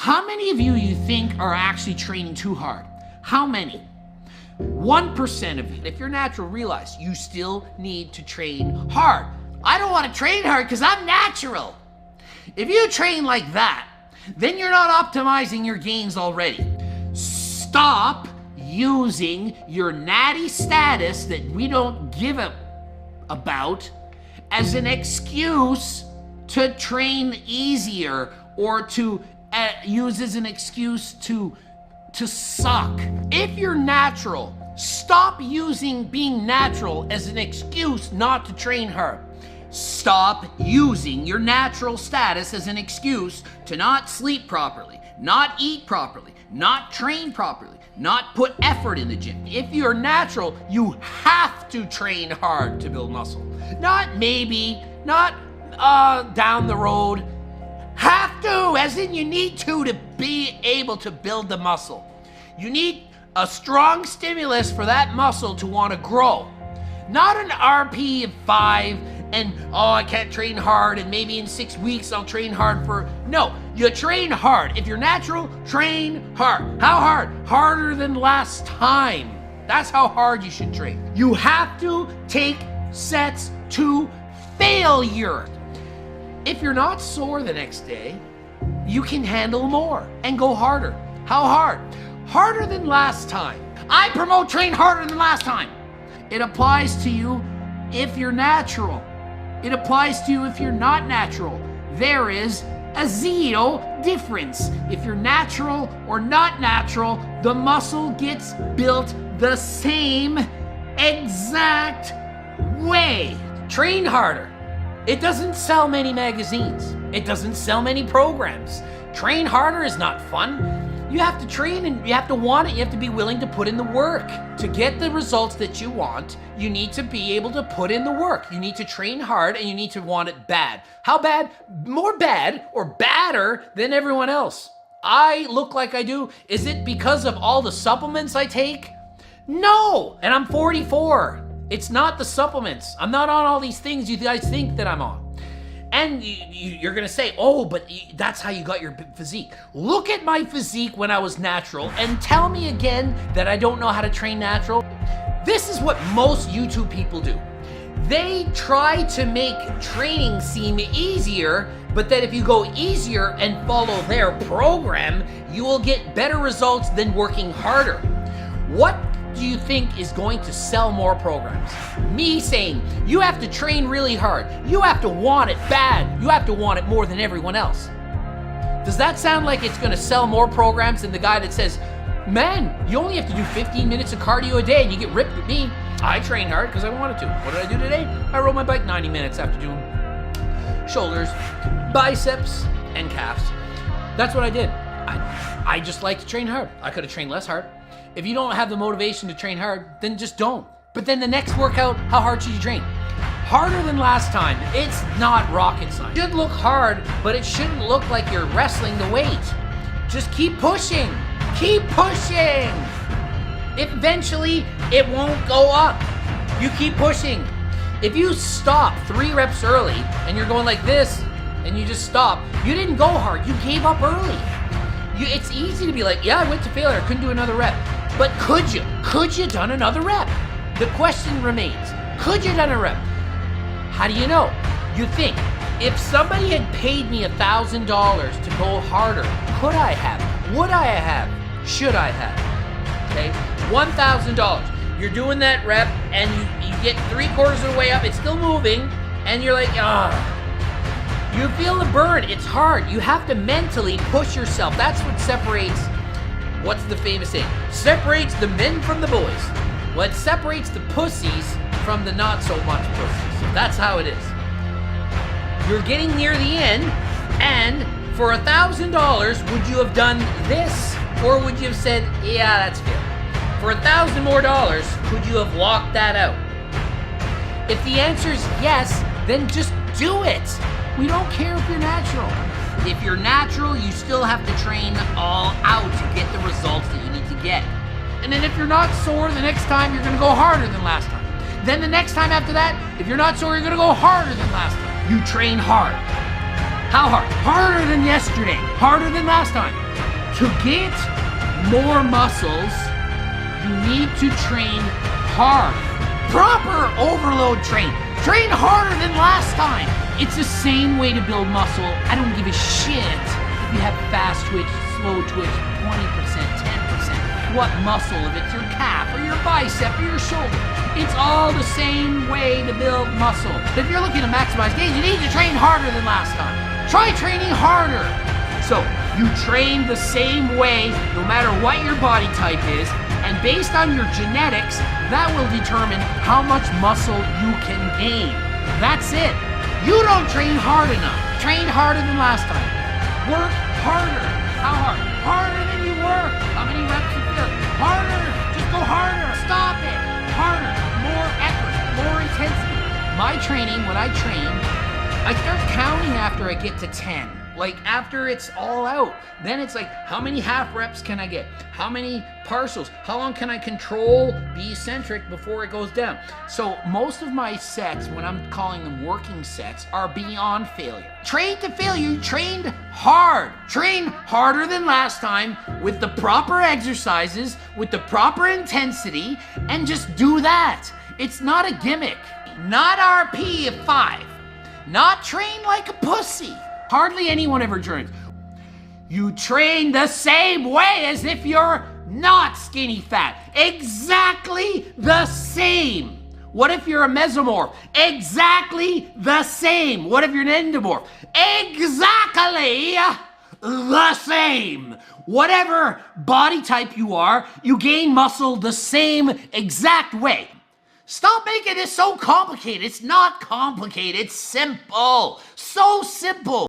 How many of you think are actually training too hard? How many? 1% of you. If you're natural, realize you still need to train hard. I don't want to train hard because I'm natural. If you train like that, then you're not optimizing your gains already. Stop using your natty status that we don't give about as an excuse to train easier or to use as an excuse to suck. If you're natural, stop using being natural as an excuse not to train hard. Stop using your natural status as an excuse to not sleep properly, not eat properly, not train properly, not put effort in the gym. If you're natural, you have to train hard to build muscle. Not maybe, not down the road. Have to, as in you need to be able to build the muscle. You need a strong stimulus for that muscle to want to grow. Not an RP of 5 and, oh, I can't train hard and maybe in 6 weeks I'll train hard for... No, you train hard. If you're natural, train hard. How hard? Harder than last time. That's how hard you should train. You have to take sets to failure. If you're not sore the next day, you can handle more and go harder. How hard? Harder than last time. I promote train harder than last time. It applies to you if you're natural. It applies to you if you're not natural. There is a zero difference. If you're natural or not natural, the muscle gets built the same exact way. Train harder. It doesn't sell many magazines. It doesn't sell many programs. Train harder is not fun. You have to train and you have to want it. You have to be willing to put in the work. To get the results that you want, you need to be able to put in the work. You need to train hard and you need to want it bad. How bad? More bad or badder than everyone else. I look like I do. Is it because of all the supplements I take? No, and I'm 44. It's not the supplements. I'm not on all these things you guys think that I'm on. And you're gonna say, oh, but that's how you got your physique. Look at my physique when I was natural and tell me again that I don't know how to train natural. This is what most YouTube people do. They try to make training seem easier, but that if you go easier and follow their program, you will get better results than working harder. What do you think is going to sell more programs? Me saying, you have to train really hard. You have to want it bad. You have to want it more than everyone else. Does that sound like it's gonna sell more programs than the guy that says, man, you only have to do 15 minutes of cardio a day and you get ripped with me? I train hard because I wanted to. What did I do today? I rode my bike 90 minutes after doing shoulders, biceps, and calves. That's what I did. I just like to train hard. I could have trained less hard. If you don't have the motivation to train hard, then just don't. But then the next workout, how hard should you train? Harder than last time. It's not rocket science. It should look hard, but it shouldn't look like you're wrestling the weight. Just keep pushing. Keep pushing. Eventually, it won't go up. You keep pushing. If you stop 3 reps early and you're going like this and you just stop, you didn't go hard. You gave up early. It's easy to be like, yeah, I went to failure. I couldn't do another rep. But could you? Could you done another rep? The question remains, could you done a rep? How do you know? You think, if somebody had paid me $1,000 to go harder, could I have? Would I have? Should I have? Okay, $1,000. You're doing that rep and you get 3/4 of the way up, it's still moving, and you're like, you feel the burn, it's hard. You have to mentally push yourself. That's what separates, what's the famous saying? Separates the men from the boys. What separates the pussies from the not so much pussies. That's how it is. You're getting near the end, and for $1,000, would you have done this? Or would you have said, yeah, that's fair. For $1,000 more, could you have locked that out? If the answer is yes, then just do it. We don't care if you're natural. If you're natural, you still have to train all out to get the results that you need to get. And then if you're not sore, the next time you're gonna go harder than last time. Then the next time after that, if you're not sore, you're gonna go harder than last time. You train hard. How hard? Harder than yesterday. Harder than last time. To get more muscles, you need to train hard. Proper overload train. Train harder than last time. It's the same way to build muscle. I don't give a shit if you have fast twitch, slow twitch, 20%, 10%. What muscle, if it's your calf or your bicep or your shoulder. It's all the same way to build muscle. But if you're looking to maximize gains, you need to train harder than last time. Try training harder. So you train the same way no matter what your body type is, and based on your genetics, that will determine how much muscle you can gain. That's it. You don't train hard enough. Train harder than last time. Work harder. How hard? Harder than you work. How many reps you feel? Harder. Just go harder. Stop it. Harder. More effort. More intensity. My training, when I train, I start counting after I get to 10. Like after it's all out. Then it's like, how many half reps can I get? How many partials? How long can I control, be eccentric before it goes down? So most of my sets, when I'm calling them working sets, are beyond failure. Train to failure, you trained hard. Train harder than last time with the proper exercises, with the proper intensity, and just do that. It's not a gimmick. Not RP of 5. Not train like a pussy. Hardly anyone ever trains. You train the same way as if you're not skinny fat. Exactly the same. What if you're a mesomorph? Exactly the same. What if you're an endomorph? Exactly the same. Whatever body type you are, you gain muscle the same exact way. Stop making this so complicated. It's not complicated. It's simple. So simple.